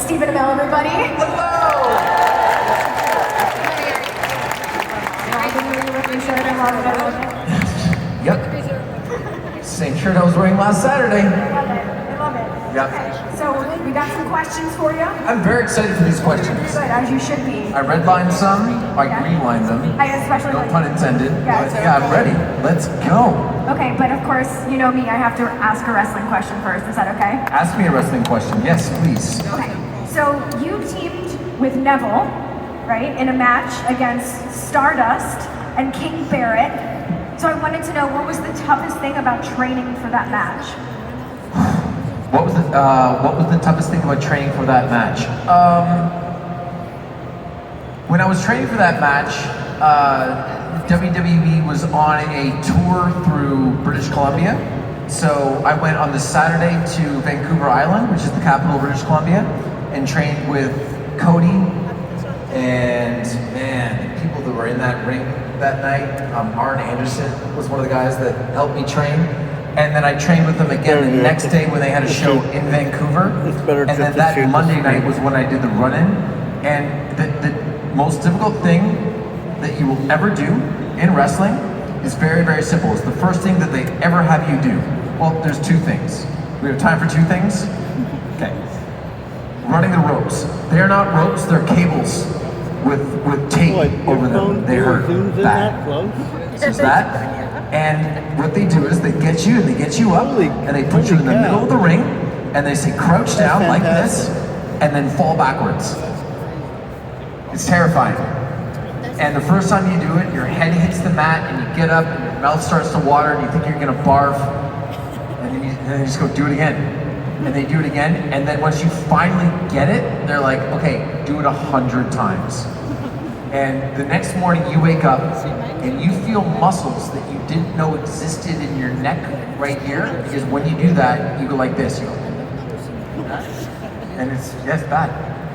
Stephen Amell, everybody. Yep. Same shirt I was wearing last Saturday. I love it. Yep. Okay, so we got some questions for you. I'm very excited for these questions. Good, as you should be. I redlined some, I greenlined them. I especially No pun intended. Yeah, But yeah, I'm ready. Let's go. Okay, but of course, you know me, I have to ask a wrestling question first. Is that okay? Ask me a wrestling question. Yes, please. Okay, so you teamed with Neville, right, in a match against Stardust and King Barrett. So I wanted to know, what was the toughest thing about training for that match? What was the toughest thing about training for that match? When I was training for that match, WWE was on a tour through British Columbia. So I went on the Saturday to Vancouver Island, which is the capital of British Columbia, and trained with Cody and, man, the people that were in that ring that night. Arn Anderson was one of the guys that helped me train. And then I trained with them again the next day when they had a show in Vancouver. And then that Monday night was when I did the run-in. And the most difficult thing that you will ever do in wrestling is very, very simple. It's the first thing that they ever have you do. Well, there's two things. We have time for two things? Okay. Running the ropes. They're not ropes, they're cables with tape over them. They hurt bad. So it's that. And what they do is they get you and they get you up and they put you in the middle of the ring and they say crouch down like this and then fall backwards. It's terrifying. And the first time you do it, your head hits the mat and you get up and your mouth starts to water and you think you're gonna barf and then you just go do it again. And they do it again, and then once you finally get it, they're like, okay, do it 100 times. And the next morning you wake up and you feel muscles that you didn't know existed in your neck right here, because when you do that, you go like this, you go. And it's bad.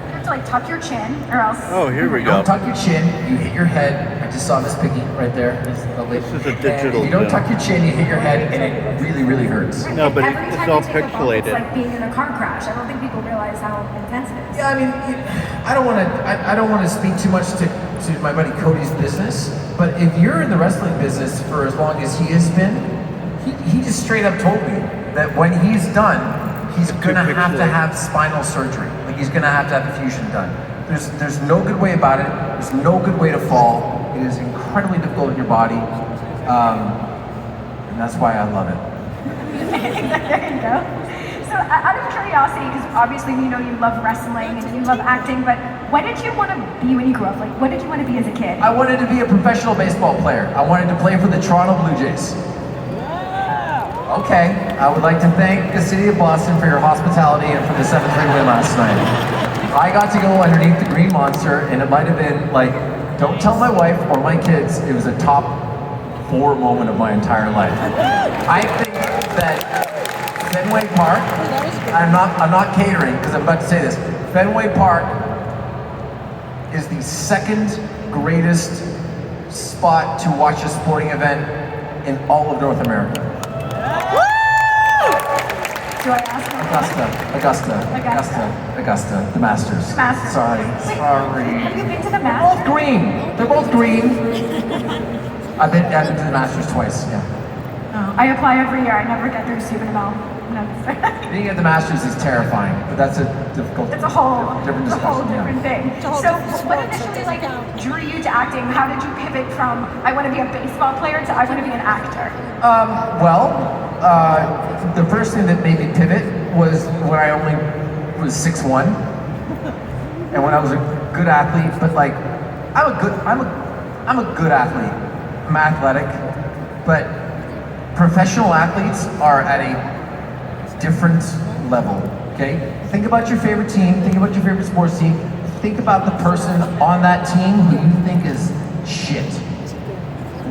You have to like tuck your chin or else. Oh, here we You go. don't tuck your chin, you hit your head. I just saw Miss Piggy right there. This is a digital And you don't film. tuck your chin, you hit your head, and it really, really hurts. No, but Every it's time all you take a bump, pixelated. It's like being in a car crash. I don't think people realize how intense it is. Yeah, I mean, I don't want to speak too much to my buddy Cody's business, but if you're in the wrestling business for as long as he has been, he just straight up told me that when he's done, he's gonna have to have spinal surgery. Like he's gonna have to have a fusion done. There's no good way about it. There's no good way to fall. It is incredibly difficult in your body, and that's why I love it. There you go. So out of curiosity, because obviously we know you love wrestling and you love acting, but what did you want to be when you grew up? Like, what did you want to be as a kid? I wanted to be a professional baseball player. I wanted to play for the Toronto Blue Jays. Okay, I would like to thank the city of Boston for your hospitality and for the 7-3 win last night. I got to go underneath the Green Monster, and it might have been like, don't tell my wife or my kids, it was a top 4 moment of my entire life. I think that Fenway Park, I'm not catering because I'm about to say this. Fenway Park is the second greatest spot to watch a sporting event in all of North America. Do I ask Augusta, the Masters. The Masters. Sorry. Have you been to the They're Masters? both green. They're both green. I've been to the Masters twice, yeah. Oh, I apply every year. I never get through Stephen Amell. No, Being at the Masters is terrifying, but that's a difficult, it's a whole different discussion. different thing. So what initially like drew you to acting? How did you pivot from I want to be a baseball player to I want to be an actor? The first thing that made me pivot was when I only was 6'1", and when I was a good athlete. But like, I'm a good athlete. I'm athletic, but professional athletes are at a different level. Okay, think about your favorite team. Think about your favorite sports team. Think about the person on that team who you think is shit.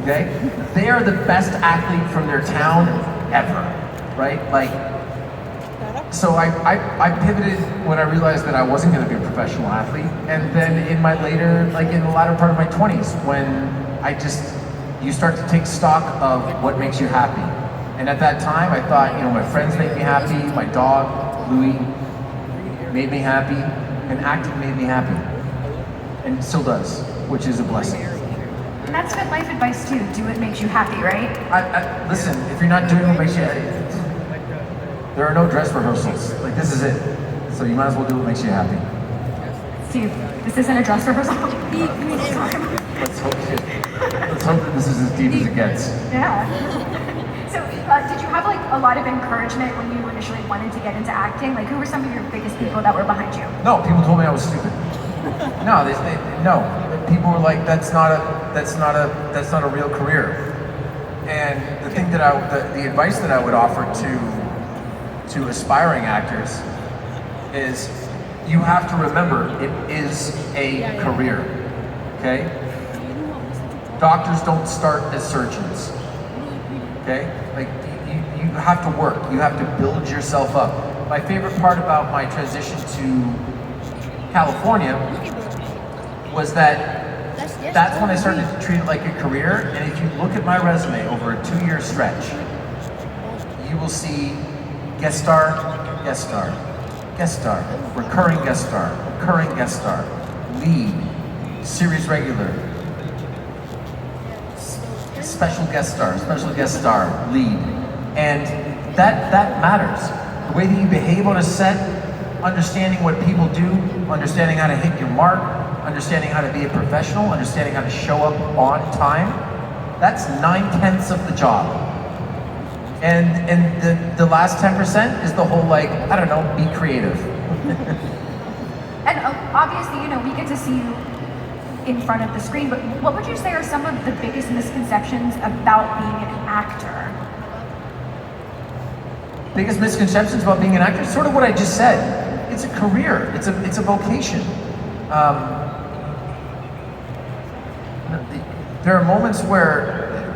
Okay, they are the best athlete from their town ever, right? Like, so I pivoted when I realized that I wasn't going to be a professional athlete, and then in my later, like in the latter part of my 20s, when you start to take stock of what makes you happy. And at that time, I thought, my friends make me happy, my dog, Louie, made me happy, and acting made me happy, and still does, which is a blessing. And that's good life advice too. Do what makes you happy, right? Listen, if you're not doing what makes you happy, there are no dress rehearsals. Like, this is it. So you might as well do what makes you happy. Steve, this isn't a dress rehearsal. Let's hope that this is as deep as it gets. Yeah. So, did you have like a lot of encouragement when you initially wanted to get into acting? Like, who were some of your biggest people that were behind you? No, people told me I was stupid. No, no. People were like, that's not a real career. And the thing that the advice that I would offer to aspiring actors is, you have to remember it is a career. Okay? Doctors don't start as surgeons. Okay? Like, you have to work. You have to build yourself up. My favorite part about my transition to California was that's when I started to treat it like a career. And if you look at my resume over a 2-year stretch, you will see guest star, guest star, guest star, recurring guest star, recurring guest star, lead, series regular, special guest star, lead. And that matters. The way that you behave on a set, understanding what people do, understanding how to hit your mark, understanding how to be a professional, understanding how to show up on time, that's 9/10 of the job. And the last 10% is the whole, like, I don't know, be creative. And obviously, you know, we get to see you in front of the screen, but what would you say are some of the biggest misconceptions about being an actor? Biggest misconceptions about being an actor? Sort of what I just said. It's a career. It's a vocation. There are moments where